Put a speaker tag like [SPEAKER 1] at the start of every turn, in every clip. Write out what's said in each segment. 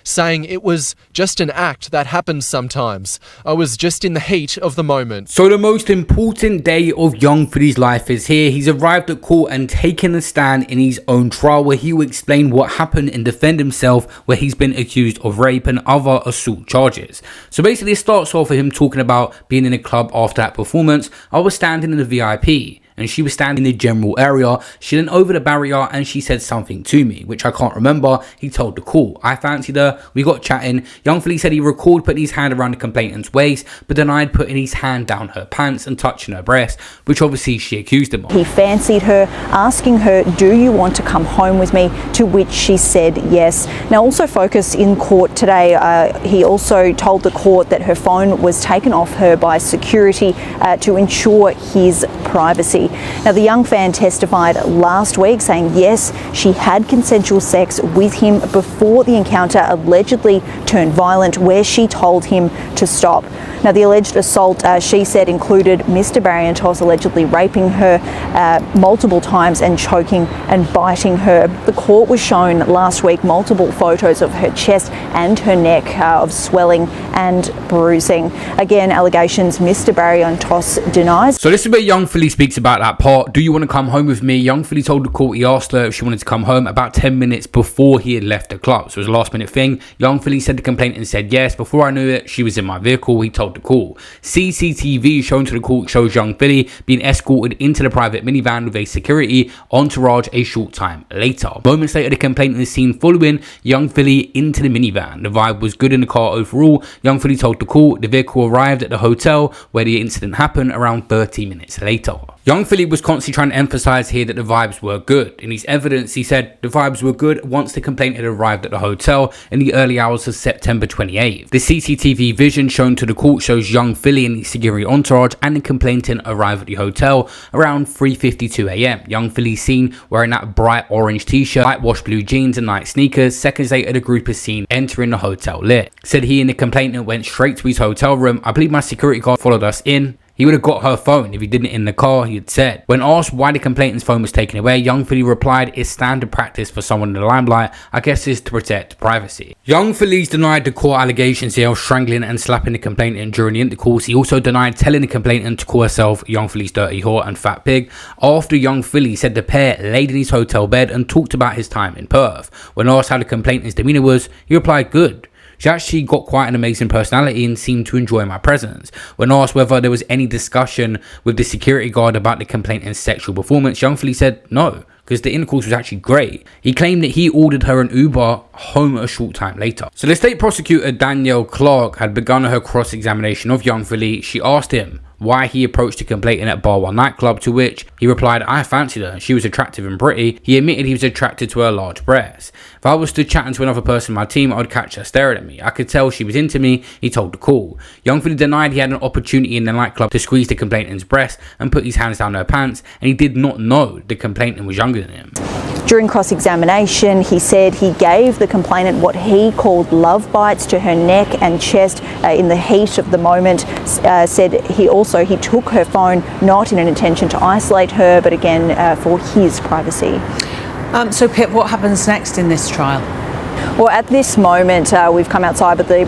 [SPEAKER 1] saying it was just an act that happens sometimes. I was just in the heat of the moment.
[SPEAKER 2] So the most important day of young Philly's life is here. He's arrived at court and taken a stand in his own trial where he will explain what happened and defend himself, where he's been accused of rape and other assault charges. So basically it starts off with him talking about being in a club after that performance. I was standing in the VIP and she was standing in the general area. She leaned over the barrier and she said something to me, which I can't remember. He told the court. I fancied her. We got chatting. Young Philly said he recalled putting his hand around the complainant's waist, but denied putting his hand down her pants and touching her breast, which obviously she accused him of.
[SPEAKER 3] He fancied her, asking her, "Do you want to come home with me?" To which she said yes. Now, also focused in court today, he also told the court that her phone was taken off her by security to ensure his privacy. Now, the young fan testified last week saying yes, she had consensual sex with him before the encounter allegedly turned violent, where she told him to stop. Now, the alleged assault, she said, included Mr. Barrientos allegedly raping her multiple times and choking and biting her. The court was shown last week multiple photos of her chest and her neck of swelling and bruising. Again, allegations Mr. Barrientos denies.
[SPEAKER 2] So this is where Young Philly speaks about that part. Do you want to come home with me? Young Philly told the court he asked her if she wanted to come home about 10 minutes before he had left the club. So it was a last minute thing. Young Philly said the complainant said yes. Before I knew it, she was in my vehicle. He told the court. CCTV shown to the court shows Young Philly being escorted into the private minivan with a security entourage a short time later. Moments later, the complainant is seen following Young Philly into the minivan. The vibe was good in the car overall. Young Philly told the court the vehicle arrived at the hotel where the incident happened around 30 minutes later. Young Philly was constantly trying to emphasize here that the vibes were good. In his evidence, he said the vibes were good once the complainant had arrived at the hotel in the early hours of September 28th. The CCTV vision shown to the court shows Young Philly and the security entourage and the complainant arrive at the hotel around 3:52 a.m. Young Philly seen wearing that bright orange t-shirt, whitewashed blue jeans and night sneakers. Seconds later, the group is seen entering the hotel lit. Said he and the complainant went straight to his hotel room. I believe my security guard followed us in. He would have got her phone if he didn't in the car, he had said. When asked why the complainant's phone was taken away, Young Philly replied, "It's standard practice for someone in the limelight. I guess it's to protect privacy." Young Philly's denied the court allegations here of strangling and slapping the complainant during the intercourse. He also denied telling the complainant to call herself Young Philly's dirty whore and fat pig. After Young Philly said the pair laid in his hotel bed and talked about his time in Perth. When asked how the complainant's demeanor was, he replied, "Good. She actually got quite an amazing personality and seemed to enjoy my presence." When asked whether there was any discussion with the security guard about the complainant's sexual performance, Young Philly said no, because the intercourse was actually great. He claimed that he ordered her an Uber home a short time later. So the state prosecutor Danielle Clark had begun her cross-examination of Young Philly. She asked him why he approached the complainant at Bar One nightclub, to which he replied, "I fancied her. She was attractive and pretty." He admitted he was attracted to her large breasts. "If I was to chatting to another person in my team, I would catch her staring at me. I could tell she was into me," he told the court. Young Philly denied he had an opportunity in the nightclub to squeeze the complainant's breast and put his hands down her pants, and he did not know the complainant was younger than him.
[SPEAKER 3] During cross-examination, he said he gave the complainant what he called love bites to her neck and chest in the heat of the moment. Said he took her phone not in an intention to isolate her, but again for his privacy.
[SPEAKER 4] So Pip, what happens next in this trial?
[SPEAKER 3] Well, at this moment, we've come outside, but the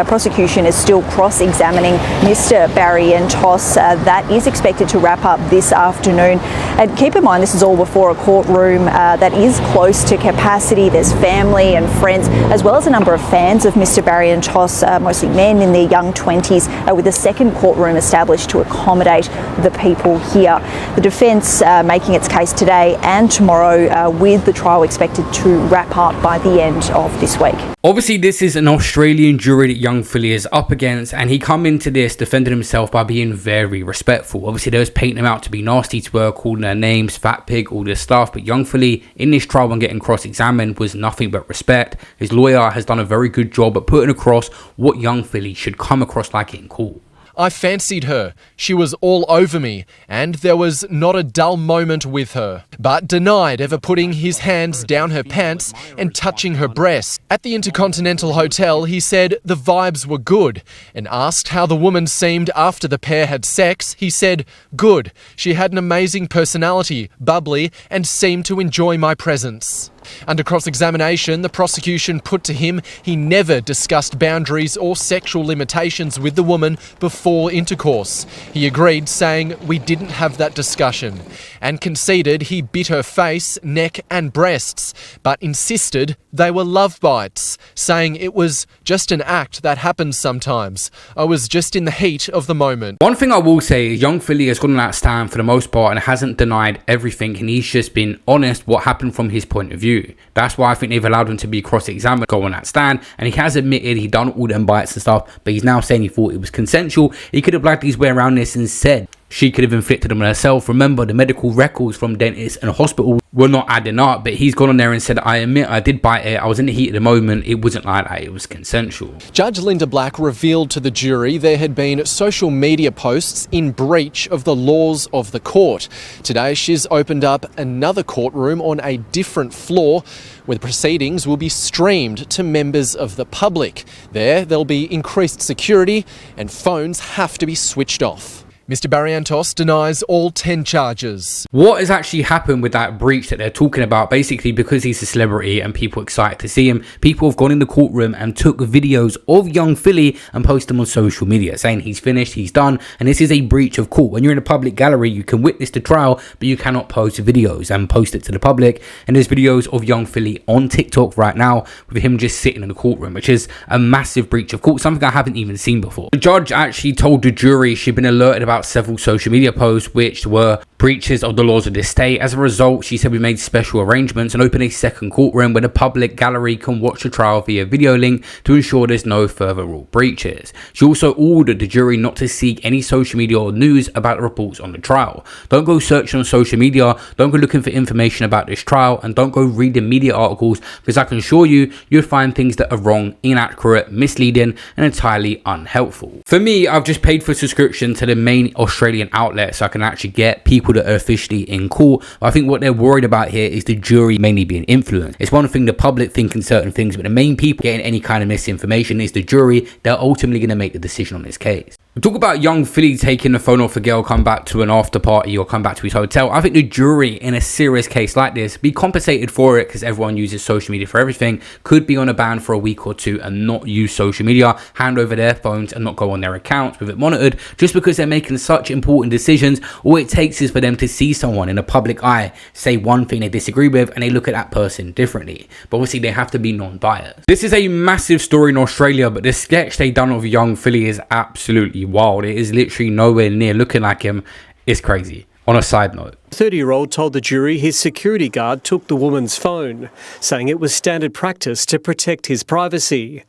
[SPEAKER 3] prosecution is still cross-examining Mr. Barrientos. That is expected to wrap up this afternoon. And keep in mind, this is all before a courtroom that is close to capacity. There's family and friends, as well as a number of fans of Mr. Barrientos, mostly men in their young 20s, with a second courtroom established to accommodate the people here. The defence making its case today and tomorrow, with the trial expected to wrap up by the end of this week.
[SPEAKER 2] Obviously, this is an Australian jury that Young Philly is up against, and he come into this defending himself by being very respectful. Obviously, they was painting him out to be nasty to her, calling her names, fat pig, all this stuff. But Young Philly, in this trial when getting cross-examined, was nothing but respect. His lawyer has done a very good job at putting across what Young Philly should come across like in court.
[SPEAKER 1] I fancied her. She was all over me, and there was not a dull moment with her, but denied ever putting his hands down her pants and touching her breasts. At the Intercontinental Hotel, he said the vibes were good, and asked how the woman seemed after the pair had sex. He said, "Good. She had an amazing personality, bubbly, and seemed to enjoy my presence." Under cross-examination, the prosecution put to him he never discussed boundaries or sexual limitations with the woman before intercourse. He agreed, saying, "We didn't have that discussion," and conceded he bit her face, neck and breasts, but insisted they were love bites, saying it was just an act that happens sometimes. I was just in the heat of the moment.
[SPEAKER 2] One thing I will say is young Philly has gone on that stand for the most part and hasn't denied everything, and he's just been honest what happened from his point of view. That's why I think they've allowed him to be cross-examined, go on that stand, and he has admitted he done all them bites and stuff, but he's now saying he thought it was consensual. He could have blagged his way around this and said she could have inflicted them on herself. Remember, the medical records from dentists and hospitals were not adding up, but he's gone on there and said, I admit I did bite it, I was in the heat of the moment, it wasn't like that, it was consensual.
[SPEAKER 1] Judge Linda Black revealed to the jury there had been social media posts in breach of the laws of the court. Today she's opened up another courtroom on a different floor where the proceedings will be streamed to members of the public. There'll be increased security and phones have to be switched off. Mr. Barrientos denies all 10 charges.
[SPEAKER 2] What has actually happened with that breach that they're talking about? Basically, because he's a celebrity and people are excited to see him, people have gone in the courtroom and took videos of young Philly and posted them on social media saying he's finished, he's done, and this is a breach of court. When you're in a public gallery, you can witness the trial, but you cannot post videos and post it to the public. And there's videos of young Philly on TikTok right now with him just sitting in the courtroom, which is a massive breach of court, something I haven't even seen before. The judge actually told the jury she'd been alerted about several social media posts which were breaches of the laws of this state. As a result, she said we made special arrangements and opened a second courtroom where the public gallery can watch the trial via video link to ensure there's no further rule breaches. She also ordered the jury not to seek any social media or news about the reports on the trial. Don't go searching on social media, don't go looking for information about this trial, and don't go reading media articles, because I can assure you, you'll find things that are wrong, inaccurate, misleading, and entirely unhelpful. For me, I've just paid for subscription to the main Australian outlet so I can actually get people that are officially in court. I think what they're worried about here is the jury mainly being influenced. It's one thing the public thinking certain things, but the main people getting any kind of misinformation is the jury. They're ultimately going to make the decision on this case. We talk about young Philly taking the phone off a girl, come back to an after party or come back to his hotel. I think the jury in a serious case like this be compensated for it, because everyone uses social media for everything, could be on a ban for a week or two and not use social media, hand over their phones and not go on their accounts with it monitored, just because they're making such important decisions. All it takes is for them to see someone in a public eye say one thing they disagree with and they look at that person differently. But obviously they have to be non-biased. This is a massive story in Australia, but the sketch they done of young Philly is absolutely wild. It is literally nowhere near looking like him. It's crazy. On a side note,
[SPEAKER 5] 30-year-old told the jury his security guard took the woman's phone, saying it was standard practice to protect his privacy.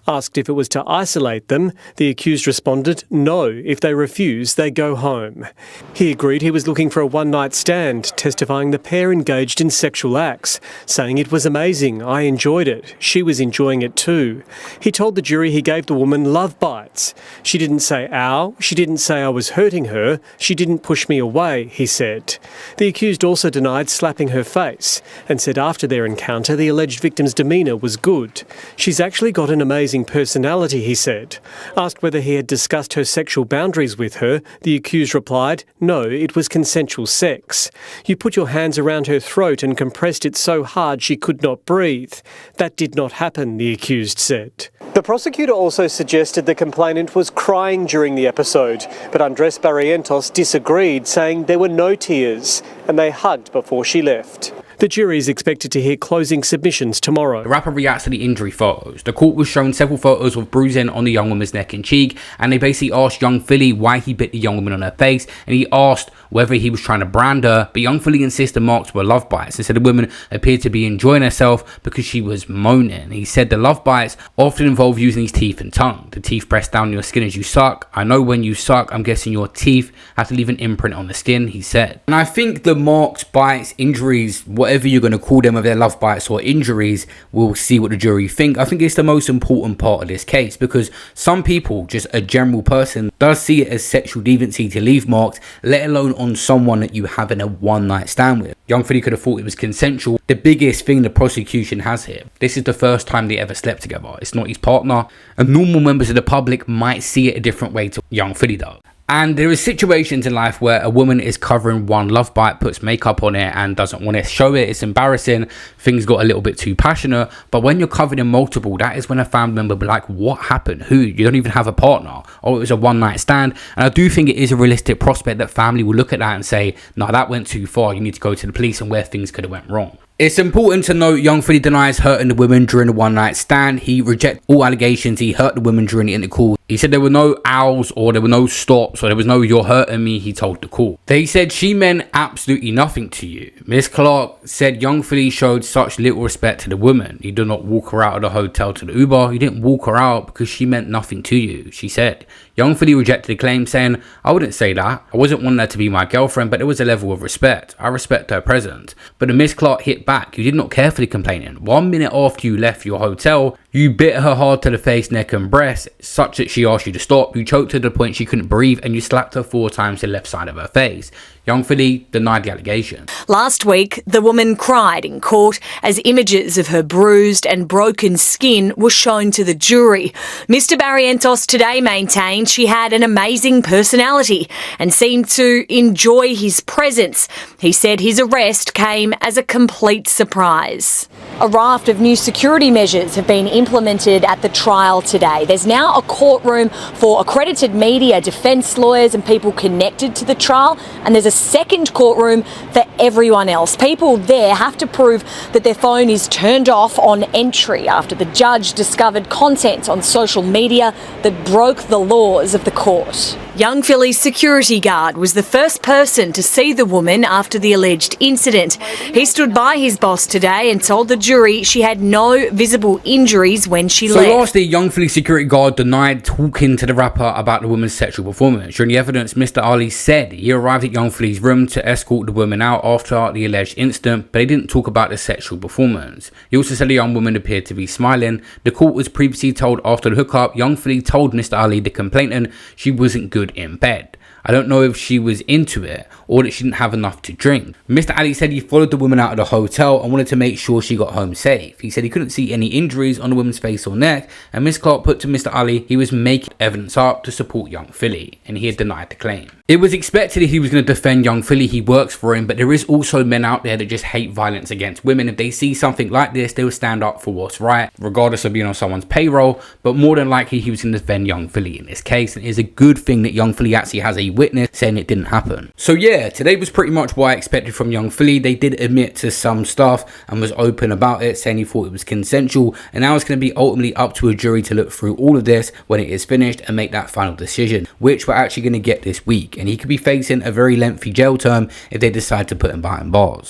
[SPEAKER 5] Asked if it was to isolate them, the accused responded, no, if they refuse, they go home. He agreed he was looking for a one-night stand, testifying the pair engaged in sexual acts, saying it was amazing, I enjoyed it, she was enjoying it too. He told the jury he gave the woman love bites. She didn't say ow, she didn't say I was hurting her, she didn't push me away, he said. The accused also denied slapping her face and said after their encounter the alleged victim's demeanour was good. She's actually got an amazing personality, he said. Asked whether he had discussed her sexual boundaries with her, the accused replied, no, it was consensual sex. You put your hands around her throat and compressed it so hard she could not breathe. That did not happen, the accused said. The prosecutor also suggested the complainant was crying during the episode, but Andres Barrientos disagreed, saying there were no tears and they hugged before she left. The jury is expected to hear closing submissions tomorrow.
[SPEAKER 2] The rapper reacts to the injury photos. The court was shown several photos of bruising on the young woman's neck and cheek, and they basically asked young Philly why he bit the young woman on her face, and he asked whether he was trying to brand her, but young Philly insisted the marks were love bites and said the woman appeared to be enjoying herself because she was moaning. He said the love bites often involve using his teeth and tongue. The teeth press down your skin as you suck. I know when you suck, I'm guessing your teeth have to leave an imprint on the skin, he said. And I think the marks, bites, injuries, whatever you're going to call them, of their love bites or injuries, we'll see what the jury think. I think it's the most important part of this case, because some people, just a general person, does see it as sexual deviancy to leave marks, let alone on someone that you have in a one-night stand with. Young Philly could have thought it was consensual. The biggest thing the prosecution has here, this is the first time they ever slept together. It's not his partner, and normal members of the public might see it a different way to young Philly though. And there is situations in life where a woman is covering one love bite, puts makeup on it and doesn't want to show it. It's embarrassing. Things got a little bit too passionate. But when you're covered in multiple, that is when a family member will be like, what happened? Who? You don't even have a partner. Oh, it was a one night stand. And I do think it is a realistic prospect that family will look at that and say, no, that went too far. You need to go to the police and where things could have went wrong. It's important to note Young Philly denies hurting the women during the one night stand. He rejects all allegations he hurt the women during the intercall. He said there were no owls or there were no stops or there was no you're hurting me, he told the court. They said she meant absolutely nothing to you. Miss Clark said Young Philly showed such little respect to the woman. He did not walk her out of the hotel to the Uber. He didn't walk her out because she meant nothing to you, she said. Young Philly rejected the claim, saying, I wouldn't say that. I wasn't wanting her to be my girlfriend, but there was a level of respect. I respect her presence. But the Miss Clark hit back. You did not care for the complaining. 1 minute after you left your hotel, you bit her hard to the face, neck and breast, such that she asked you to stop. You choked her to the point she couldn't breathe, and you slapped her 4 times to the left side of her face. Young Philly denied the allegation.
[SPEAKER 6] Last week, the woman cried in court as images of her bruised and broken skin were shown to the jury. Mr. Barrientos today maintained she had an amazing personality and seemed to enjoy his presence. He said his arrest came as a complete surprise.
[SPEAKER 3] A raft of new security measures have been implemented at the trial today. There's now a courtroom for accredited media, defence lawyers and people connected to the trial, and there's a second courtroom for everyone else. People there have to prove that their phone is turned off on entry after the judge discovered content on social media that broke the laws of the court.
[SPEAKER 6] Young Philly's security guard was the first person to see the woman after the alleged incident. He stood by his boss today and told the jury she had no visible injuries when she left.
[SPEAKER 2] So lastly, Young Philly security guard denied talking to the rapper about the woman's sexual performance. During the evidence, Mr. Ali said he arrived at Young Philly's room to escort the woman out after the alleged incident, but he didn't talk about the sexual performance. He also said the young woman appeared to be smiling. The court was previously told after the hookup, Young Philly told Mr. Ali, the complainant, she wasn't good in bed. I don't know if she was into it or that she didn't have enough to drink. Mr. Ali said he followed the woman out of the hotel and wanted to make sure she got home safe. He said he couldn't see any injuries on the woman's face or neck, and Miss Clark put to Mr. Ali he was making evidence up to support Young Philly, and he had denied the claim. It was expected that he was going to defend Young Philly. He works for him, but there is also men out there that just hate violence against women. If they see something like this, they will stand up for what's right, regardless of being on someone's payroll. But more than likely, he was going to defend Young Philly in this case, and it is a good thing that Young Philly actually has a witness saying it didn't happen. So yeah, today was pretty much what I expected from Young Philly. They did admit to some stuff and was open about it, saying he thought it was consensual, and now it's going to be ultimately up to a jury to look through all of this when it is finished and make that final decision, which we're actually going to get this week. And he could be facing a very lengthy jail term if they decide to put him behind bars.